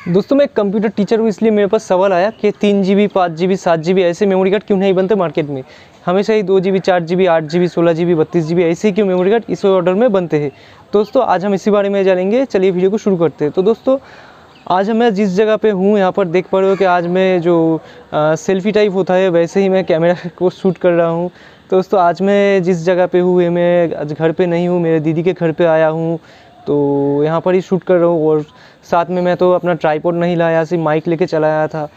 दोस्तों मैं एक कंप्यूटर टीचर हूँ, इसलिए मेरे पास सवाल आया कि 3 GB 5 GB 7 GB ऐसे मेमोरी कार्ड क्यों नहीं बनते मार्केट में। हमेशा ही 2 GB 4 GB 8 GB 16 GB 32 GB ऐसे ही क्यों मेमोरी कार्ड इस ऑर्डर में बनते हैं। दोस्तों आज हम इसी बारे में जानेंगे, चलिए वीडियो को शुरू करते हैं। तो दोस्तों आज मैं जिस जगह पे हूँ यहाँ पर देख पा रहे हो कि आज मैं जो सेल्फी टाइप होता है वैसे ही मैं कैमरा को शूट कर रहा हूँ। तो दोस्तों आज मैं जिस जगह पे हूँ मैं आज घर पे नहीं हूँ, मेरे दीदी के घर पे आया हूँ, तो यहाँ पर ही शूट कर रहा हूँ। और साथ में मैं तो अपना ट्राइपॉड नहीं लाया, सिर्फ माइक लेके चला आया था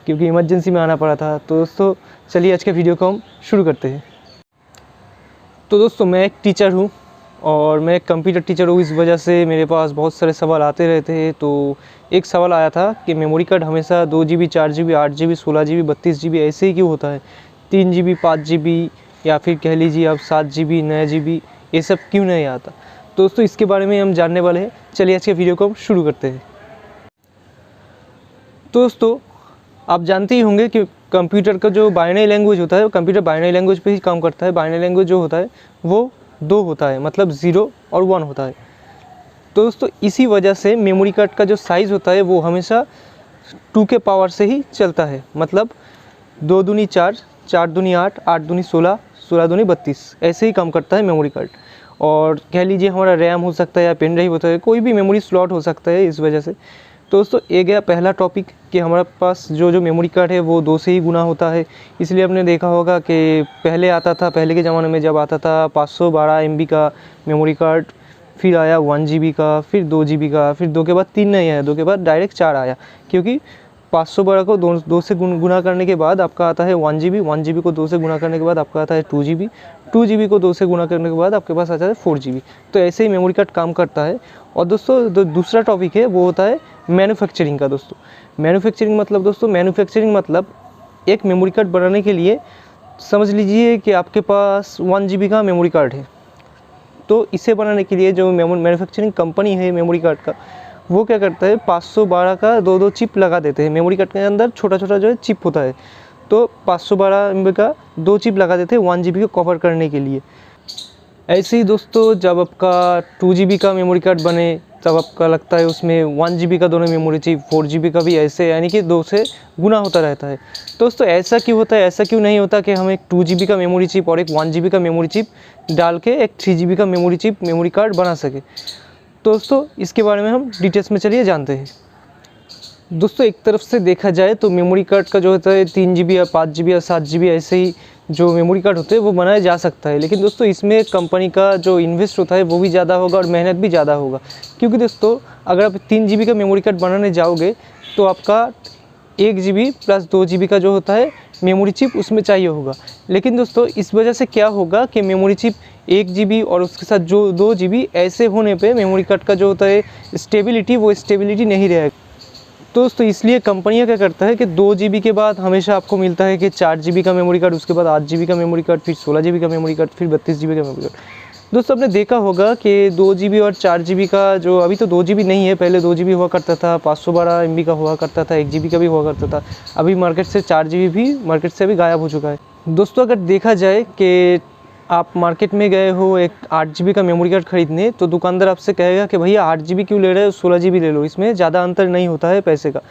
क्योंकि इमरजेंसी में आना पड़ा था। तो दोस्तों चलिए आज के वीडियो को हम शुरू करते हैं। तो दोस्तों मैं एक टीचर हूँ और मैं एक कंप्यूटर टीचर हूँ, इस वजह से मेरे पास बहुत सारे सवाल आते रहते हैं। तो एक सवाल आया था कि मेमोरी कार्ड हमेशा 2 GB 4 GB 8 GB 16 GB 32 GB ऐसे ही क्यों होता है, 3 GB 5 GB या फिर कह लीजिए अब 7 GB 9 GB ये सब क्यों नहीं आता। तो दोस्तों इसके बारे में हम जानने वाले हैं, चलिए आज के वीडियो को हम शुरू करते हैं। तो दोस्तों आप जानते ही होंगे कि कंप्यूटर का जो बाइनरी लैंग्वेज होता है, कंप्यूटर बाइनरी लैंग्वेज पे ही काम करता है। बाइनरी लैंग्वेज जो होता है वो 2 होता है, मतलब 0 और 1 होता है। तो दोस्तों इसी वजह से मेमोरी कार्ड का जो साइज़ होता है वो हमेशा 2 के पावर से ही चलता है, मतलब 2 दूनी 4, 4 दूनी 8, 8 दूनी 16, 16 दूनी 32 ऐसे ही काम करता है मेमोरी कार्ड। और कह लीजिए हमारा रैम हो सकता है या पेन ड्राइव होता है, कोई भी मेमोरी स्लॉट हो सकता है इस वजह से। तो दोस्तों ये गया पहला टॉपिक कि हमारे पास जो मेमोरी कार्ड है वो 2 से ही गुना होता है। इसलिए आपने देखा होगा कि पहले आता था, पहले के ज़माने में जब आता था 512 MB का मेमोरी कार्ड, फिर आया 1 GB का, फिर 2 GB का, फिर 2 के बाद 3 नहीं आया, 2 के बाद डायरेक्ट 4 आया। क्योंकि 512 को 2 से गुना करने के बाद आपका आता है 1 GB, 1 GB को 2 से गुना करने के बाद आपका आता है 2 GB, 2 GB को 2 से गुना करने के बाद आपके पास आता है 4 GB। तो ऐसे ही मेमोरी कार्ड काम करता है। और दोस्तों दूसरा टॉपिक है वो होता है मैन्युफैक्चरिंग का। दोस्तों मैन्युफैक्चरिंग मतलब एक मेमोरी कार्ड बनाने के लिए समझ लीजिए कि आपके पास 1 GB का मेमोरी कार्ड है, तो इसे बनाने के लिए जो मैन्युफैक्चरिंग कंपनी है मेमोरी कार्ड का, वो क्या करता है 512 का 2 चिप लगा देते हैं। मेमोरी कार्ड के अंदर छोटा छोटा जो है चिप होता है, तो 512 MB का 2 चिप लगा देते हैं 1 GB को कवर करने के लिए। ऐसे ही दोस्तों जब आपका 2 GB का मेमोरी कार्ड बने तब आपका लगता है उसमें 1 GB का दोनों मेमोरी चिप, 4 GB का भी ऐसे, यानी कि 2 से गुना होता रहता है। तो दोस्तों ऐसा क्यों होता है, ऐसा क्यों नहीं होता कि हम एक 2 GB का मेमोरी चिप और एक 1 GB का मेमोरी चिप डाल के एक 3 GB का मेमोरी चिप मेमोरी कार्ड बना सके। तो दोस्तों इसके बारे में हम डिटेल्स में चलिए जानते हैं। दोस्तों एक तरफ से देखा जाए तो मेमोरी कार्ड का जो होता है 3 GB या 5 GB या 7 GB ऐसे ही जो मेमोरी कार्ड होते हैं वो बनाया जा सकता है। लेकिन दोस्तों इसमें कंपनी का जो इन्वेस्ट होता है वो भी ज़्यादा होगा और मेहनत भी ज़्यादा होगा। क्योंकि दोस्तों अगर आप 3 GB का मेमोरी कार्ड बनाने जाओगे तो आपका 1 GB प्लस 2 GB का जो होता है मेमोरी चिप उसमें चाहिए होगा। लेकिन दोस्तों इस वजह से क्या होगा कि मेमोरी चिप 1 GB और उसके साथ जो 2 GB ऐसे होने पे मेमोरी कार्ड का जो होता है स्टेबिलिटी नहीं रहेगा। तो दोस्तों इसलिए कंपनियां क्या करता है कि 2 GB के बाद हमेशा आपको मिलता है कि 4 GB का मेमोरी कार्ड, उसके बाद 8 GB का मेमोरी कार्ड, फिर 16 GB का मेमोरी कार्ड, फिर 32 GB का मेमोरी कार्ड। दोस्तों आपने देखा होगा कि 2 GB और 4 GB का जो अभी तो 2 GB नहीं है, पहले 2 GB हुआ करता था, 512 MB का हुआ करता था, 1 GB का भी हुआ करता था। अभी मार्केट से 4 GB भी मार्केट से अभी गायब हो चुका है। दोस्तों अगर देखा जाए कि आप मार्केट में गए हो एक 8 GB का मेमोरी कार्ड खरीदने, तो दुकानदार आपसे कहेगा कि भैया 8 GB क्यों ले रहे हो, 16 GB ले लो, इसमें ज़्यादा अंतर नहीं होता है पैसे का।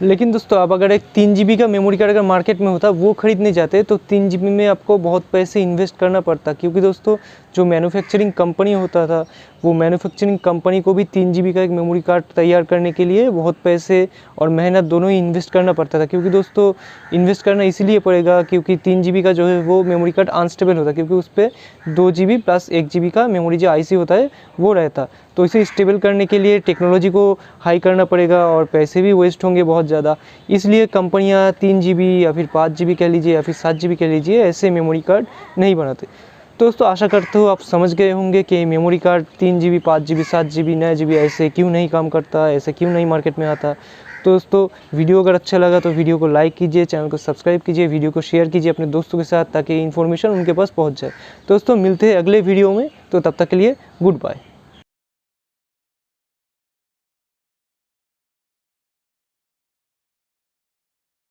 लेकिन दोस्तों आप अगर एक 3 GB का मेमोरी कार्ड अगर मार्केट में होता वो खरीदने जाते तो 3 GB में आपको बहुत पैसे इन्वेस्ट करना पड़ता। क्योंकि दोस्तों जो मैन्युफैक्चरिंग कंपनी होता था वो मैन्युफैक्चरिंग कंपनी को भी 3 GB का एक मेमोरी कार्ड तैयार करने के लिए बहुत पैसे और मेहनत दोनों ही इन्वेस्ट करना पड़ता था। क्योंकि दोस्तों इन्वेस्ट करना इसीलिए पड़ेगा क्योंकि 3 GB का जो है वो मेमोरी कार्ड अनस्टेबल होता है, क्योंकि उस पर 2 GB प्लस 1 GB का मेमोरी जो IC होता है वो रहता। तो इसे स्टेबल करने के लिए टेक्नोलॉजी को हाई करना पड़ेगा और पैसे भी वेस्ट होंगे बहुत ज़्यादा। इसलिए कंपनियां 3 GB या फिर 5 GB कह लीजिए या फिर 7 GB कह लीजिए ऐसे मेमोरी कार्ड नहीं बनाते। तो दोस्तों आशा करते हो आप समझ गए होंगे कि memory card 3 GB 5 GB 7 GB 9 GB ऐसे क्यों नहीं काम करता, ऐसे क्यों नहीं मार्केट में आता। तो दोस्तों वीडियो अगर अच्छा लगा तो वीडियो को लाइक कीजिए, चैनल को सब्सक्राइब कीजिए, वीडियो को शेयर कीजिए अपने दोस्तों के साथ ताकि इन्फॉर्मेशन उनके पास पहुंच जाए। दोस्तों मिलते हैं अगले वीडियो में, तो तब तक के लिए गुड बाय।